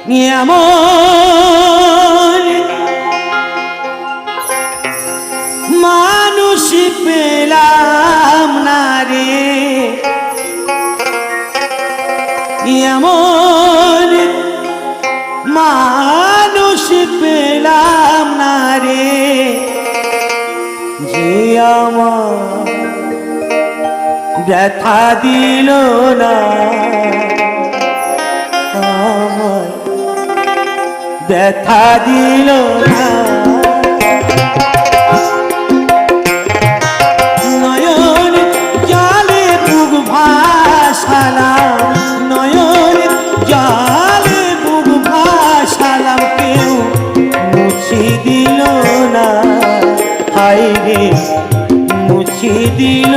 এমন মানুষ পেলাম না রে, এমন মানুষ পেলাম না রে, যে আমার ব্যথা দিল না, আমার ব্যথা দিল না। নয়ন জলে বুক ভাসালাম, নয়ন জলে বুক ভাসালাম, কেউ মুছি দিল না, হায় রে মুছি দিল